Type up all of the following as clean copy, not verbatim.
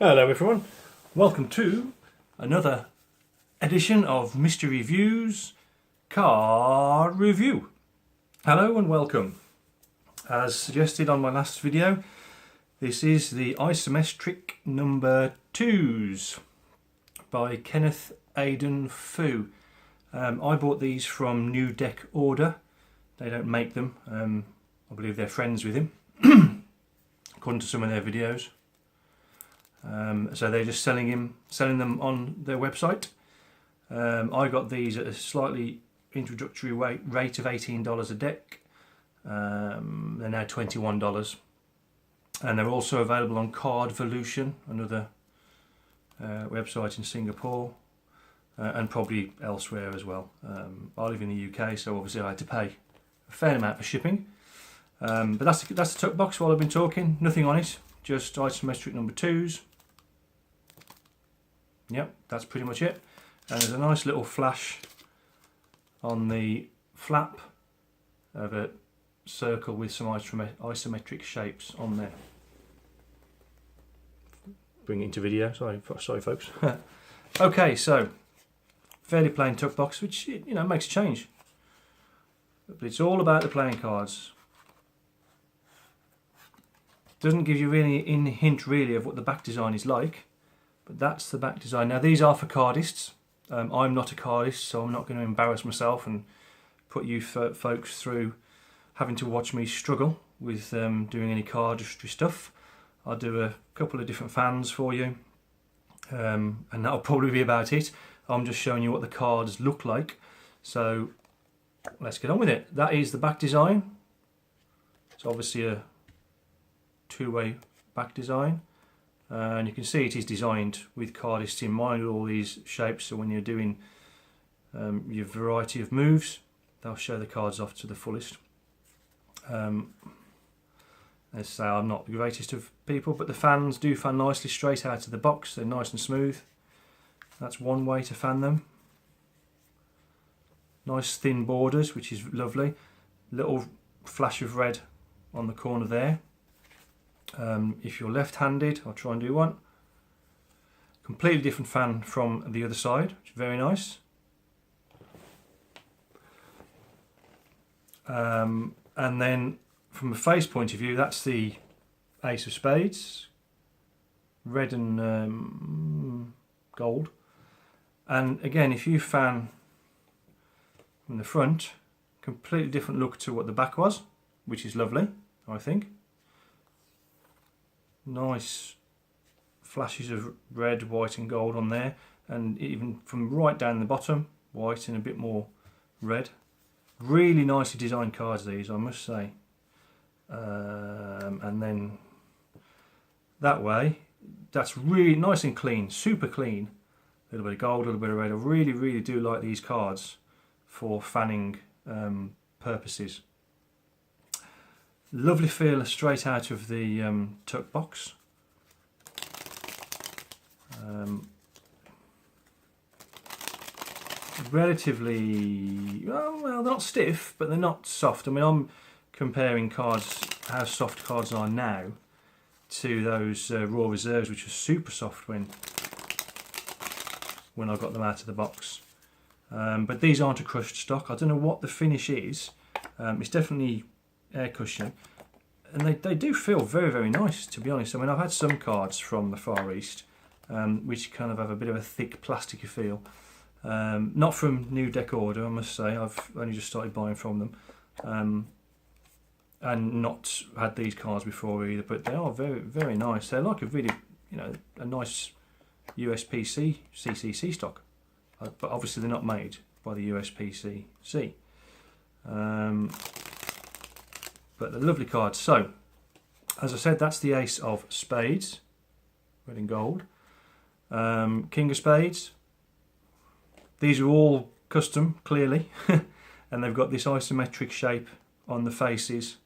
Hello everyone, welcome to another edition of Mystery Reviews Card Review. Hello and welcome. As suggested on my last video, this is the Isometric No.2s by Kenneth Aidan Fu. I bought these from New Deck Order. They don't make them. I believe they're friends with him, according to some of their videos. So they're just selling them on their website. I got these at a slightly introductory rate of $18 a deck. They're now $21, and they're also available on Cardvolution, another website in Singapore, and probably elsewhere as well. I live in the UK, so obviously I had to pay a fair amount for shipping. But that's the tuck box while I've been talking. Nothing on it, just Isometric No.2s. Yep, that's pretty much it. And there's a nice little flash on the flap of a circle with some isometric shapes on there. Bring it into video, sorry folks. Okay, so fairly plain tuck box, which makes a change. But it's all about the playing cards. Doesn't give you really any hint really of what the back design is like. But that's the back design. Now these are for cardists. I'm not a cardist, so I'm not going to embarrass myself and put you folks through having to watch me struggle with doing any cardistry stuff. I'll do a couple of different fans for you, and that'll probably be about it. I'm just showing you what the cards look like. So let's get on with it. That is the back design. It's obviously a two-way back design. And you can see it is designed with cardists in mind, with all these shapes, so when you're doing your variety of moves, they'll show the cards off to the fullest. As I say, I'm not the greatest of people, but the fans do fan nicely straight out of the box. They're nice and smooth. That's one way to fan them. Nice thin borders, which is lovely. Little flash of red on the corner there. If you're left-handed, I'll try and do one. Completely different fan from the other side, which is very nice. And then from a face point of view, that's the Ace of Spades, red and gold. And again, if you fan from the front, completely different look to what the back was, which is lovely, I think. Nice flashes of red, white and gold on there, and even from right down the bottom, white and a bit more red. Really nicely designed cards these, I must say. And then that way, that's really nice and clean, super clean. A little bit of gold, a little bit of red. I really do like these cards for fanning purposes. Lovely feel straight out of the tuck box. Relatively, well, they're not stiff, but they're not soft. I mean, I'm comparing cards, how soft cards are now, to those Raw Reserves, which are super soft when I got them out of the box. But these aren't a crushed stock. I don't know what the finish is. It's definitely air cushion, and they do feel very nice, to be honest. I mean, I've had some cards from the Far East which kind of have a bit of a thick plasticky feel. Not from New Deck Order, I must say. I've only just started buying from them, and not had these cards before either, but they are very nice. They're like a really, a nice USPC CCC stock, but obviously they're not made by the USPCC. But they're lovely cards. So, as I said, that's the Ace of Spades, red and gold. King of Spades. These are all custom, clearly, and they've got this isometric shape on the faces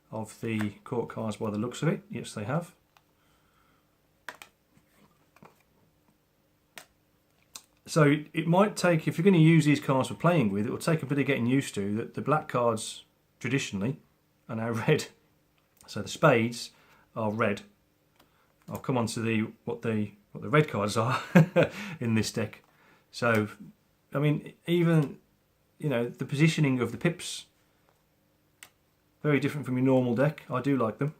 of the court cards by the looks of it. Yes, they have. So it might take, if you're going to use these cards for playing with, it will take a bit of getting used to that the black cards traditionally are now red. So the spades are red I'll come on to what the red cards are in this deck. So, I mean, even, you know, the positioning of the pips, very different from your normal deck. I do like them.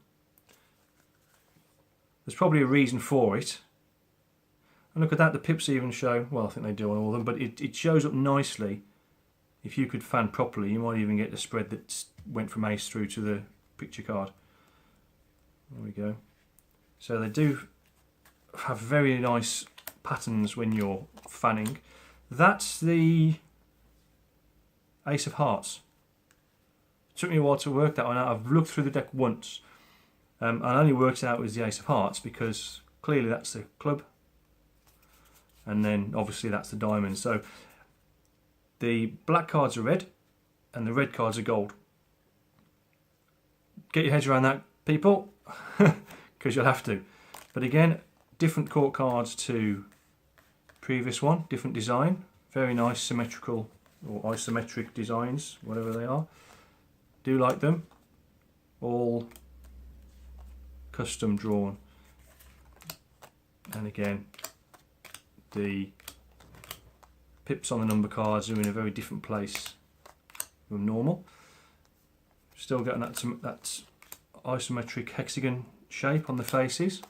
There's probably a reason for it. And look at that, the pips even show, well, I think they do on all of them, but it shows up nicely. If you could fan properly, you might even get the spread that went from ace through to the picture card. There we go. So they do have very nice patterns when you're fanning. That's the Ace of Hearts. It took me a while to work that one out. I've looked through the deck once. I only worked it out with the Ace of Hearts because clearly that's the club. And then obviously that's the diamond. So the black cards are red and the red cards are gold. Get your heads around that, people, because you'll have to. But again, different court cards to previous one, different design. Very nice symmetrical or isometric designs, whatever they are. Do like them. All custom drawn. And again, the pips on the number cards are in a very different place from normal. Still getting that isometric hexagon shape on the faces.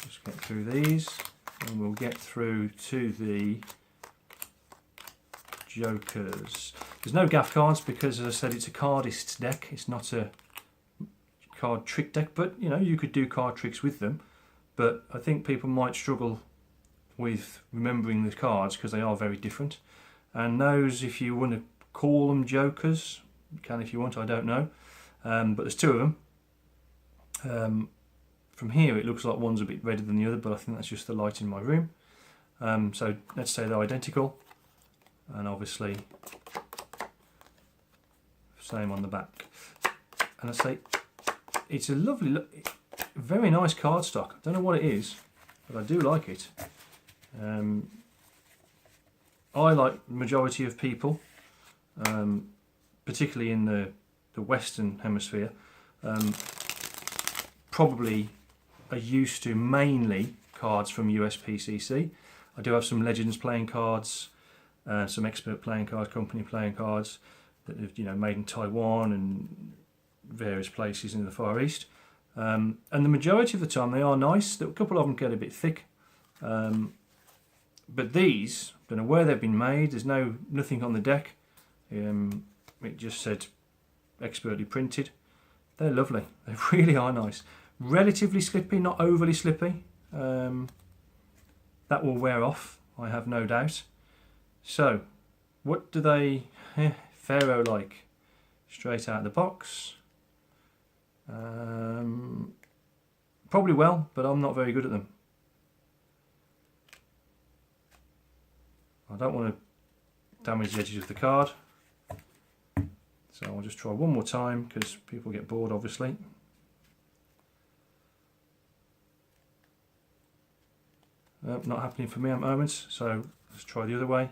Just get through these and we'll get through to the jokers. There's no gaff cards because, as I said, it's a cardist deck. It's not a card trick deck, but you know, you could do card tricks with them. But I think people might struggle with remembering the cards because they are very different. And those, if you want to call them jokers, you can if you want, I don't know. But there's two of them. From here it looks like one's a bit redder than the other, but I think that's just the light in my room. So let's say they're identical, and obviously same on the back. And I say it's a lovely, very nice cardstock. I don't know what it is, but I do like it. I like the majority of people, particularly in the Western Hemisphere, probably are used to mainly cards from USPCC. I do have some Legends playing cards, some Expert playing cards, Company playing cards that have, you know, made in Taiwan and various places in the Far East. And the majority of the time they are nice. A couple of them get a bit thick. But these, don't know where they've been made. There's nothing on the deck. It just said expertly printed. They're lovely. They really are nice. Relatively slippy, not overly slippy. That will wear off, I have no doubt. So, what do they faro like? Straight out of the box. Probably well, but I'm not very good at them. I don't want to damage the edges of the card. So I'll just try one more time because people get bored, obviously. Not happening for me at the moment, so let's try the other way.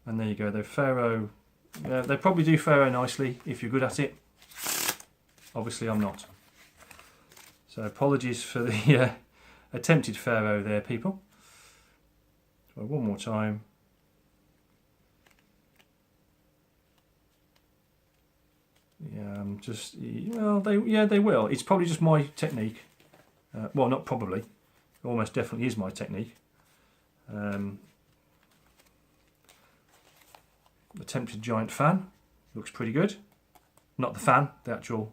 And there you go, they faro. They probably do faro nicely if you're good at it. Obviously I'm not. So apologies for the attempted faro there, people. Try one more time. Yeah, just, well, they will. It's probably just my technique. Well, not probably. It almost definitely is my technique. Attempted giant fan. Looks pretty good. Not the fan, the actual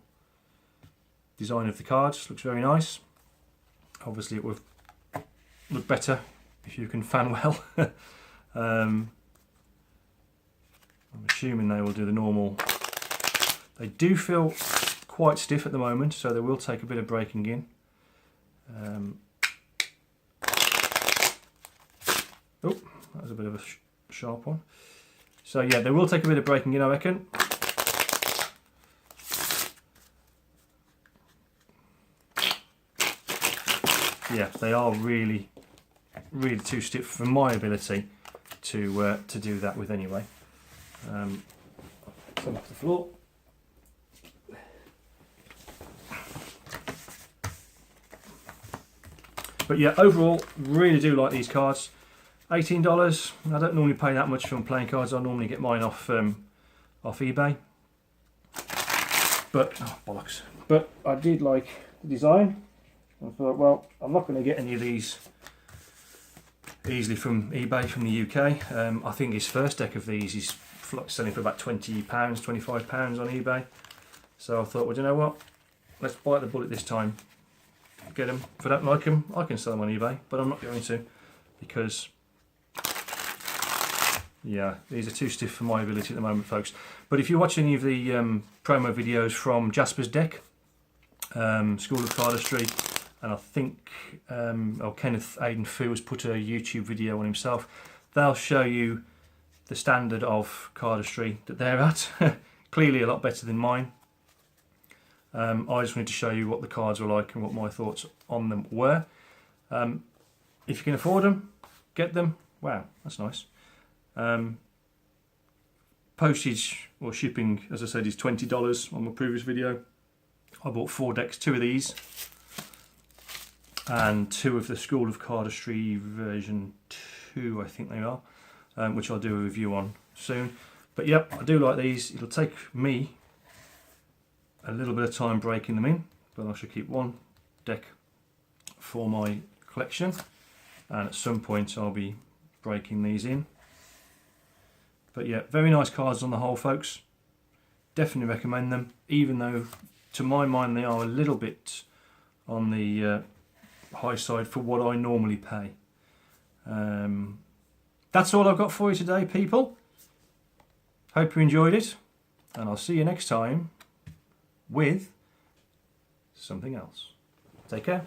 design of the cards. Looks very nice. Obviously it would look better if you can fan well. I'm assuming they will do the normal. They do feel quite stiff at the moment, so they will take a bit of breaking in. Oh, that was a bit of a sharp one. So yeah, they will take a bit of breaking in, I reckon. Yeah, they are really, really too stiff for my ability to do that with anyway. Come off the floor. But yeah, overall, really do like these cards. $18. I don't normally pay that much for playing cards. I normally get mine off eBay. But oh, bollocks! But I did like the design. I thought, well, I'm not going to get any of these easily from eBay from the UK. I think his first deck of these is selling for about £20, £25 on eBay. So I thought, well, you know what? Let's bite the bullet this time. Get them. If I don't like them, I can sell them on eBay, but I'm not going to, because yeah, these are too stiff for my ability at the moment, folks. But if you watch any of the promo videos from Jasper's deck, School of Cardistry, and I think Kenneth Aidan Fu has put a YouTube video on himself, they'll show you the standard of cardistry that they're at. Clearly a lot better than mine. I just wanted to show you what the cards were like and what my thoughts on them were. If you can afford them, get them. Wow, that's nice. Postage or shipping, as I said, is $20 on my previous video. I bought 4 decks, 2 of these and 2 of the School of Cardistry version 2, I think they are, which I'll do a review on soon. But yep, I do like these. It'll take me a little bit of time breaking them in, but I should keep 1 deck for my collection, and at some point I'll be breaking these in. But yeah, very nice cards on the whole, folks. Definitely recommend them, even though to my mind they are a little bit on the high side for what I normally pay. That's all I've got for you today, people. Hope you enjoyed it, and I'll see you next time with something else. Take care.